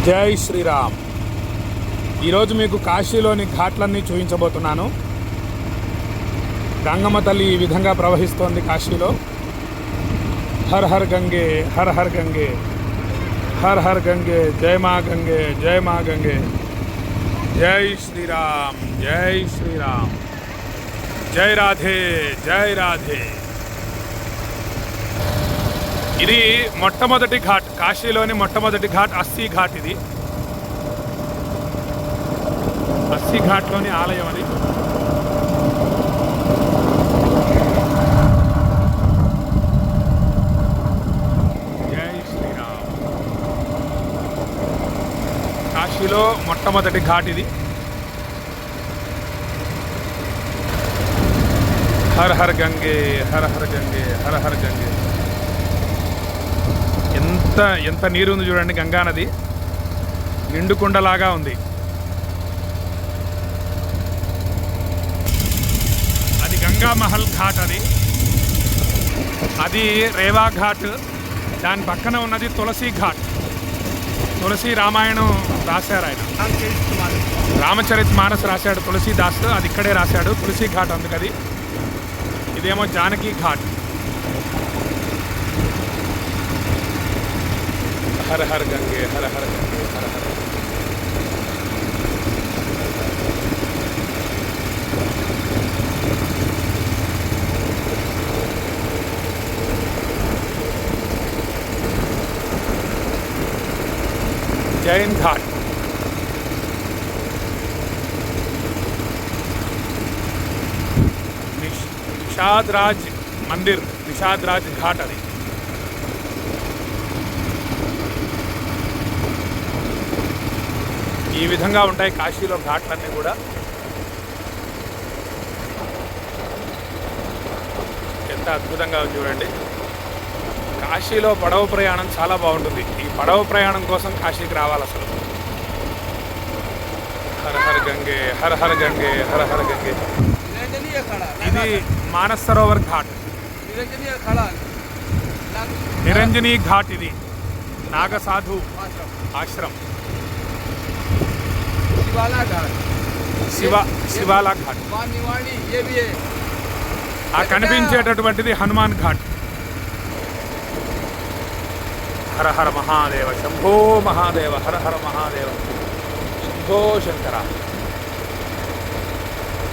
జై శ్రీరామ్. ఈరోజు మీకు కాశీలోని ఘాట్లన్నీ చూపించబోతున్నాను. గంగమ్మ తల్లి ఈ విధంగా ప్రవహిస్తోంది కాశీలో. హర్ హర్ గంగే, హర్ హర్ గంగే, హర్ హర్ గంగే, జై మా గంగే, జై మా గంగే. జై శ్రీరామ్, జై శ్రీరామ్, జై రాధే, జై రాధే. ఇది మొట్టమొదటి ఘాట్, కాశీలోని మొట్టమొదటి ఘాట్ అస్సీ ఘాట్. ఇది అస్సీ ఘాట్లోని ఆలయం. అది జై శ్రీరామ్. కాశీలో మొట్టమొదటి ఘాట్ ఇది. హర్ హర్ గంగే, హర్ హర్ గంగే, హర్ హర్ గంగే. ఎంత నీరు ఉంది చూడండి. గంగా నది నిండుకుండలాగా ఉంది. అది గంగా మహల్ ఘాట్. అది రేవా ఘాట్. దాని పక్కన ఉన్నది తులసి ఘాట్. తులసి రామాయణం రాశారు ఆయన, రామచరిత్ మానస్ రాశాడు తులసీదాస్. అది ఇక్కడే రాశాడు, తులసి ఘాట్ అందుకది. ఇదేమో జానకి ఘాట్. హర హర గంగే, హర హర గంగే, హర హర. జైన్ ఘాట్. నిషాద్ రాజ్ మందిర్, నిషాద్ రాజ్ ఘాట్. అది ఈ విధంగా ఉంటాయి కాశీలో ఘాట్లన్నీ కూడా. ఎంత అద్భుతంగా చూడండి. కాశీలో పడవ ప్రయాణం చాలా బాగుంటుంది. ఈ పడవ ప్రయాణం కోసం కాశీకి రావాలి అసలు. హర హర గంగే, హర హర గంగే, హర హర గంగే. ఇది మానస్ సరోవర్ ఘాట్, నిరంజనీ ఘాట్. ఇది నాగసాధు ఆశ్రమం. శివాలా ఘాట్. ఆ కనిపించేటటువంటిది హనుమాన్ ఘాట్. హర హర మహాదేవ, శంభో మహాదేవ, హర హర మహాదేవ, శంభో శంకర.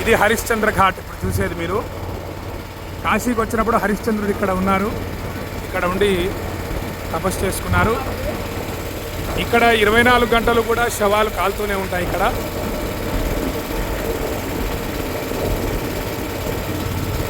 ఇది హరిశ్చంద్ర ఘాట్. ఇప్పుడు చూసేది మీరు. కాశీకి వచ్చినప్పుడు హరిశ్చంద్రుడు ఇక్కడ ఉన్నారు. ఇక్కడ ఉండి తపస్సు చేసుకున్నారు. ఇక్కడ 24 గంటలు కూడా శవాలు కాలుతూనే ఉంటాయి. ఇక్కడ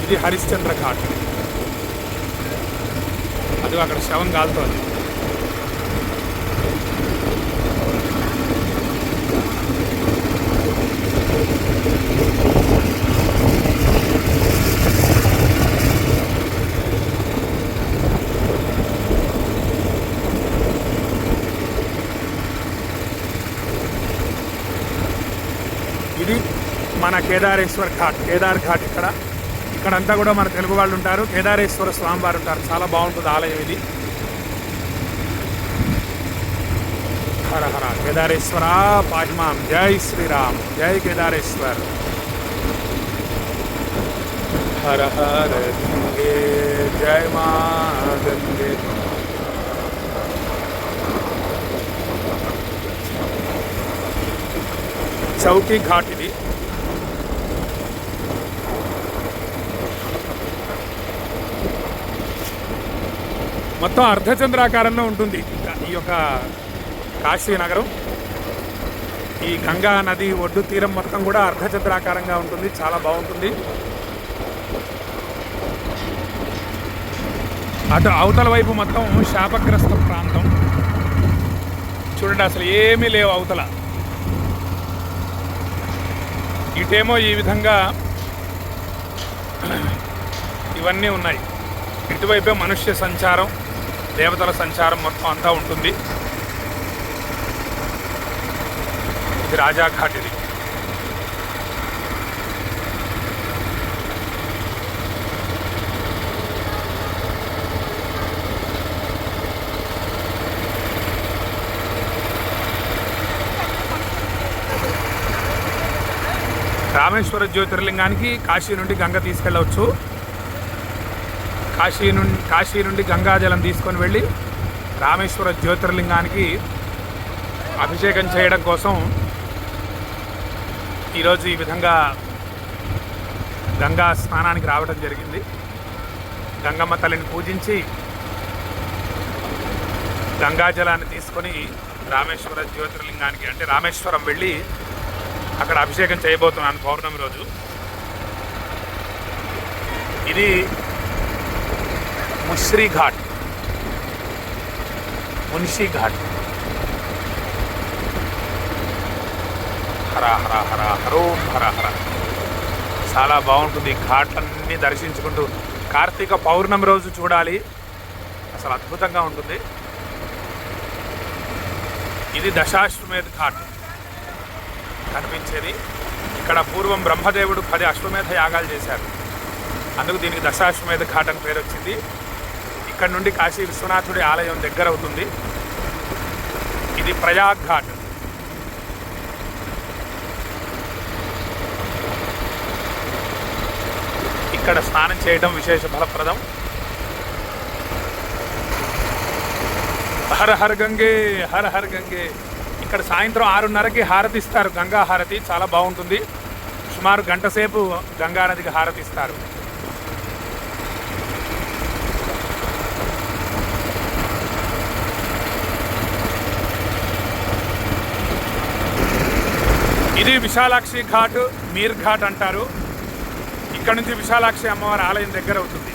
ఇది హరిశ్చంద్ర ఘాట్. అది అక్కడ శవం కాలుతోంది. ఇది మన కేదారేశ్వర్ ఘాట్, కేదార్ ఘాట్. ఇక్కడంతా కూడా మన తెలుగు వాళ్ళు ఉంటారు. కేదారేశ్వర స్వామివారు ఉంటారు. చాలా బాగుంటుంది ఆలయం ఇది. హర హర కేదారేశ్వర పాహిమాం. జై శ్రీరామ్, జై కేదారేశ్వర్. హర హర గంగే, జై మా గంగే. చౌకీ ఘాట్. ఇది మొత్తం అర్ధచంద్రాకారంలో ఉంటుంది ఈ యొక్క కాశీ నగరం. ఈ గంగా నది ఒడ్డు తీరం మొత్తం కూడా అర్ధచంద్రాకారంగా ఉంటుంది. చాలా బాగుంటుంది. అటు అవతల వైపు మొత్తం శాపగ్రస్త ప్రాంతం. చూడండి, అసలు ఏమీ లేవు అవతల. ఇటేమో ఈ విధంగా ఇవన్నీ ఉన్నాయి. ఇటువైపే మనుష్య సంచారం, దేవతల సంచారం మొత్తం అంతా ఉంటుంది. ఇది రాజాఘాట్. ఇది రామేశ్వర జ్యోతిర్లింగానికి కాశీ నుండి గంగ తీసుకెళ్ళవచ్చు. కాశీ నుండి గంగాజలం తీసుకొని వెళ్ళి రామేశ్వర జ్యోతిర్లింగానికి అభిషేకం చేయడం కోసం ఈరోజు ఈ విధంగా గంగా స్నానానికి రావడం జరిగింది. గంగమ్మ తల్లిని పూజించి గంగాజలాన్ని తీసుకొని రామేశ్వర జ్యోతిర్లింగానికి అంటే రామేశ్వరం వెళ్ళి అక్కడ అభిషేకం చేయబోతున్నాను పౌర్ణమి రోజు. ఇది మున్షీ ఘాట్ హర హర హర హరోం హర హర. చాలా బాగుంటుంది. ఘాట్లన్నీ దర్శించుకుంటూ కార్తీక పౌర్ణమి రోజు చూడాలి, అసలు అద్భుతంగా ఉంటుంది. ఇది దశాశ్వమేధ ఘాట్ కనిపించేది. ఇక్కడ పూర్వం బ్రహ్మదేవుడు 10 అశ్వమేధ యాగాలు చేశారు, అందుకు దీనికి దశాశ్వమేధ ఘాట్ అని పేరు వచ్చింది. ఇక్కడ నుండి కాశీ విశ్వనాథుడి ఆలయం దగ్గర అవుతుంది. ఇది ప్రయాగ్ ఘాట్. ఇక్కడ స్నానం చేయడం విశేష ఫలప్రదం. హర హర్ గంగే హర హర్ గంగే. ఇక్కడ సాయంత్రం 6:30కి హారతి ఇస్తారు, గంగా హారతి. చాలా బాగుంటుంది. సుమారు గంట సేపు గంగా నదికి హారతి ఇస్తారు. ఇది విశాలాక్షి ఘాట్, మీర్ ఘాట్ అంటారు. ఇక్కడ నుంచి విశాలాక్షి అమ్మవారి ఆలయం దగ్గర అవుతుంది.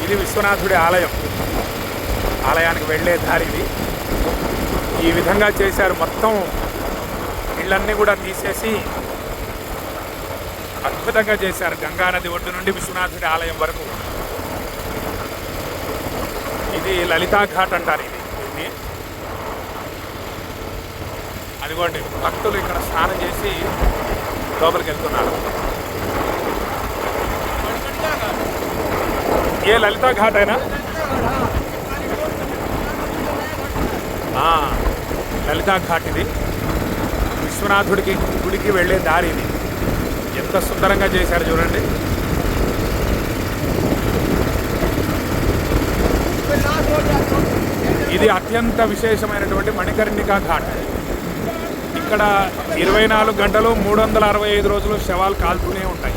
ఇది విశ్వనాథుడి ఆలయం. ఆలయానికి వెళ్ళే దారి ఇది. ఈ విధంగా చేశారు. మొత్తం ఇళ్ళన్నీ కూడా తీసేసి అద్భుతంగా చేశారు. గంగానది ఒడ్డు నుండి విశ్వనాథుడి ఆలయం వరకు. ఇది లలితా ఘాట్ అంటారు. దీన్ని అదిగోండి, భక్తులు ఇక్కడ స్నానం చేసి లోపలికి వెళ్తున్నారు. ఏ లలితా ఘాట్ అయినా లలితా ఘాట్ ఇది. విశ్వనాథుడికి గుడికి వెళ్ళే దారి ఇది. ఎంత సుందరంగా చేశారు చూడండి. ఇది అత్యంత విశేషమైనటువంటి మణికర్ణికా ఘాట్. ఇక్కడ 24 గంటలు 365 రోజులు శవాలు కాల్తూనే ఉంటాయి.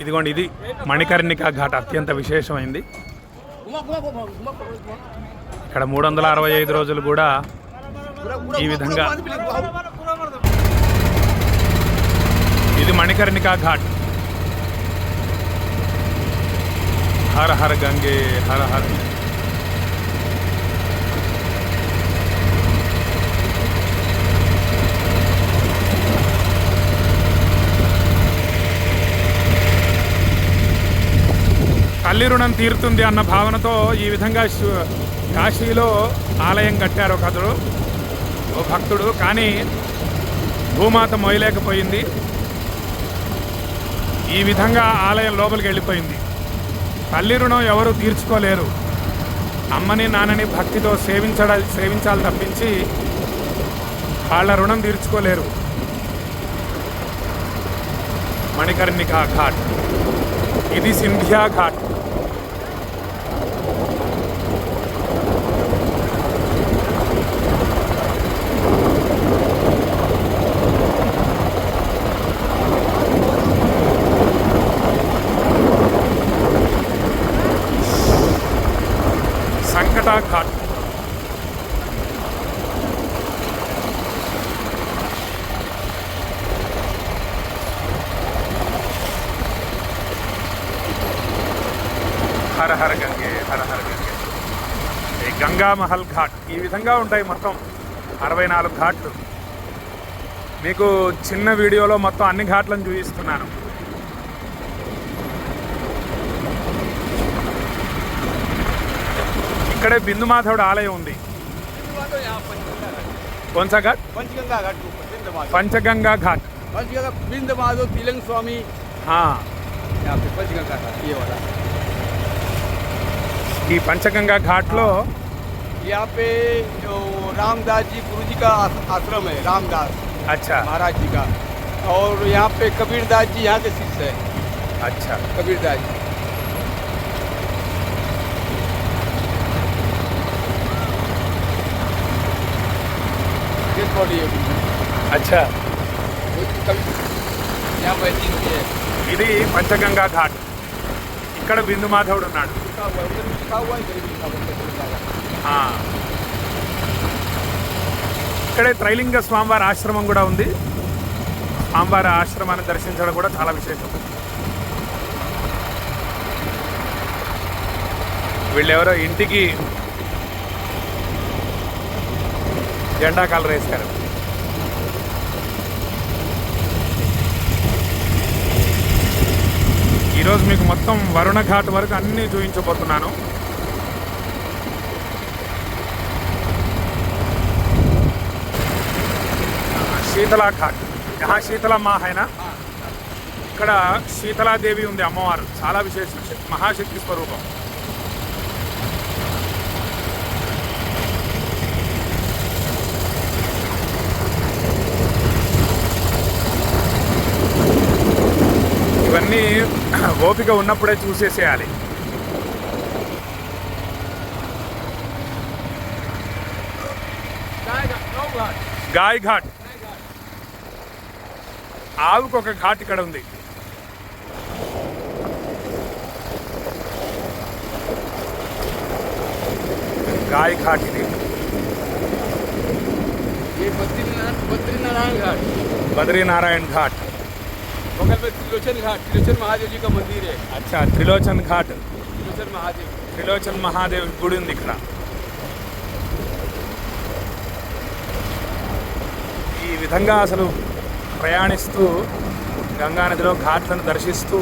ఇదిగోండి, ఇది మణికర్ణికా ఘాట్ అత్యంత విశేషమైంది. ఇక్కడ 365 రోజులు కూడా ఈ విధంగా. ఇది మణికర్ణికా ఘాట్. హర హర గంగే హర హర. తల్లి రుణం తీరుతుంది అన్న భావనతో ఈ విధంగా కాశీలో ఆలయం కట్టారు ఓ భక్తుడు. కానీ భూమాత మోయలేకపోయింది. ఈ విధంగా ఆలయం లోపలికి వెళ్ళిపోయింది. తల్లి రుణం ఎవరు తీర్చుకోలేరు. అమ్మని నాన్నని భక్తితో సేవించాలి తప్పించి వాళ్ళ రుణం తీర్చుకోలేరు. మణికర్ణికా ఘాట్. ఇది సింధ్యా ఘాట్. సంకటా ఘాట్. హర హర గంగే హర హర గంగే. గంగా మహల్ ఘాట్. ఈ విధంగా ఉంటాయి మొత్తం 64 ఘాట్లు. మీకు చిన్న వీడియోలో మొత్తం అన్ని ఘాట్లను చూపిస్తున్నాను. ఇక్కడే బిందుమాధవుడు ఆలయం ఉంది. कौन सा घाट? पंचगंगा घाट पंचगंगा घाट। पंचगंगा बिंद महादेव तिलंग स्वामी। हाँ, यहाँ पे पंचगंगा घाट ये वाला। ఈ పంచగంగా ఘాట్లో यहाँ पे जो रामदास जी गुरु जी का आश्रम है, रामदास अच्छा महाराज जी का। और यहाँ पे कबीरदास जी यहाँ के शिष्य है। अच्छा कबीरदास जी अच्छा यहाँ पे ఇది పంచగంగా ఘాట్. ఇక్కడ బిందు మాధవుడు ఉన్నాడు. ఇక్కడే త్రైలింగ స్వామివారి ఆశ్రమం కూడా ఉంది. స్వామివారి ఆశ్రమాన్ని దర్శించడం కూడా చాలా విశేషం. వీళ్ళెవరో ఇంటికి జెండా కలర్ వేశారు. ఈరోజు మీకు మొత్తం వరుణ ఘాట్ వరకు అన్నీ చూపించబోతున్నాను. శీతలా ఘాట్, యహా శీతలా మా హైనా. ఇక్కడ శీతలాదేవి ఉంది, అమ్మవారు చాలా విశేష మహాశక్తి స్వరూపం. ఇవన్నీ ఓపిక ఉన్నప్పుడే చూసేసేయాలి. గాయ్ ఘాట్, ఆవుకు ఒక ఘాట్ ఇక్కడ ఉంది. గాయ్ ఘాట్ ఇది. बद्रीनारायण घाट, बद्रीनारायण घाट, बगल में त्रिलोचन घाट, त्रिलोचन महादेव जी का मंदिर है। अच्छा त्रिलोचन घाट, त्रिलोचन महादेव, त्रिलोचन महादेव గుడి ఉంది ఇక్కడ. ఈ విధంగా అసలు ప్రయాణిస్తూ గంగానదిలో ఘాట్లను దర్శిస్తూ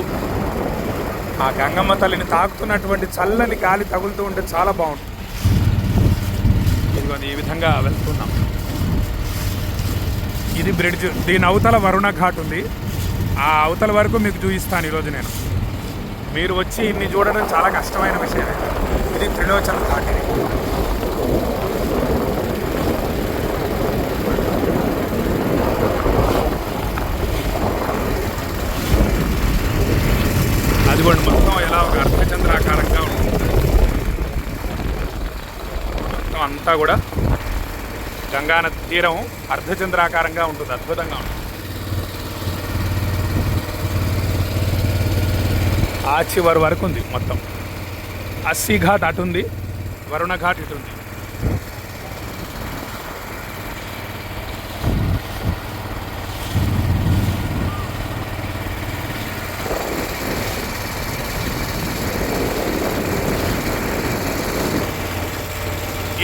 ఆ గంగమ్మ తల్లిని తాకుతున్నటువంటి చల్లని గాలి తగులుతూ ఉంటే చాలా బాగుంటుంది. ఇదిగోండి ఈ విధంగా వెళ్తున్నాం. ఇది బ్రిడ్జ్, దీని అవతల వరుణ ఘాట్ ఉంది. ఆ అవతల వరకు మీకు చూపిస్తాను ఈరోజు నేను. మీరు వచ్చి ఇన్ని చూడడం చాలా కష్టమైన విషయమే. ఇది త్రిలోచన ఘాట్. ఇది అదిగోండి మొత్తం ఎలా ఒక అర్ధచంద్రాకారంగా ఉంటుంది. మొత్తం అంతా కూడా గంగానది తీరం అర్ధచంద్రాకారంగా ఉంటుంది, అద్భుతంగా ఉంటుంది. ఆ చివరి వరకు ఉంది మొత్తం. అస్సీ ఘాట్ అటు ఉంది, వరుణ ఘాట్ ఇటు ఉంది.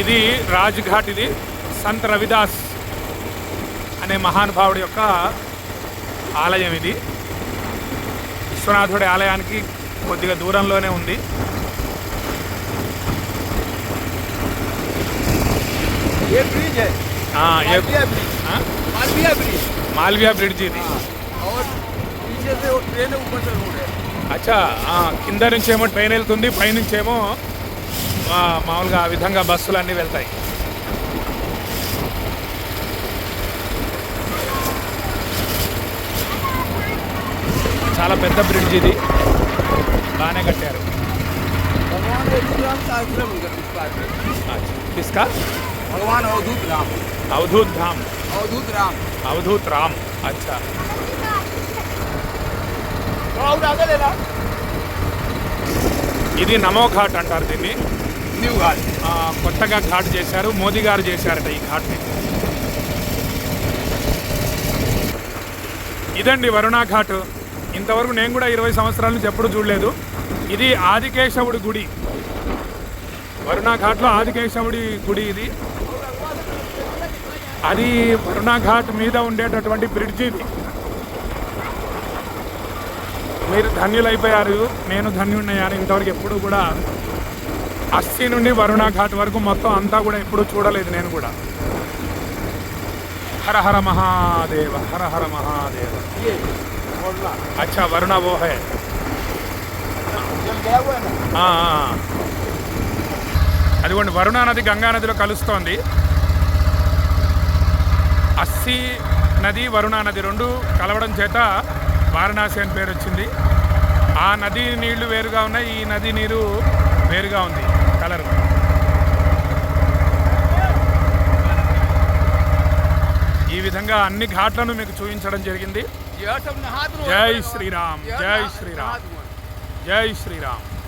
ఇది రాజ్ ఘాట్. ఇది సంత్ రవిదాస్ అనే మహానుభావుడి యొక్క ఆలయం. ఇది విశ్వనాథుడి ఆలయానికి కొద్దిగా దూరంలోనే ఉంది. మాల్వియా బ్రిడ్జ్ ఇది. అచ్చా, కింద నుంచి ఏమో ట్రైన్ వెళ్తుంది, పైనుంచి ఏమో మామూలుగా ఆ విధంగా బస్సులు అన్నీ వెళ్తాయి. చాలా పెద్ద బ్రిడ్జ్ ఇది, బాగానే కట్టారు. किसका? भगवान अवधूत राम, अवधूत धाम, अवधूत राम, अवधूत राम. अच्छा ఇది నమో ఘాట్ అంటారు దీన్ని. న్యూ ఘాట్ కొత్తగా ఘాట్ చేశారు, మోదీ గారు చేశారట ఈ ఘాట్ని. ఇదండి వరుణ ఘాట్. ఇంతవరకు నేను కూడా 20 సంవత్సరాల నుంచి ఎప్పుడు చూడలేదు. ఇది ఆదికేశవుడి గుడి. వరుణ ఘాట్లో ఆదికేశవుడి గుడి ఇది. అది వరుణ ఘాట్ మీద ఉండేటటువంటి బ్రిడ్జ్ ఇది. మీరు ధన్యులైపోయారు, నేను ధన్యున్నయ్యాను. ఇంతవరకు ఎప్పుడు కూడా అస్సీ నుండి వరుణా ఘాట్ వరకు మొత్తం అంతా కూడా ఎప్పుడూ చూడలేదు నేను కూడా. హర హర మహాదేవ, హర హర మహాదేవ. ये वरुणा అచ్చా వరుణ वो है. जल गया हुआ है ना. ఆ, ఆ. అదిగోండి వరుణా నది గంగా నదిలో కలుస్తోంది. అస్సీ నది వరుణా నది రెండు కలవడం చేత వారణాసి అని పేరు వచ్చింది. ఆ నది నీళ్లు వేరుగా ఉన్నాయి, ఈ నది నీరు వేరుగా ఉంది కలరు. ఈ విధంగా అన్ని ఘాట్లను మీకు చూపించడం జరిగింది. यह सब नहा धो జై శ్రీరామ్, జై नहा శ్రీరామ్, धो. జై శ్రీరామ్.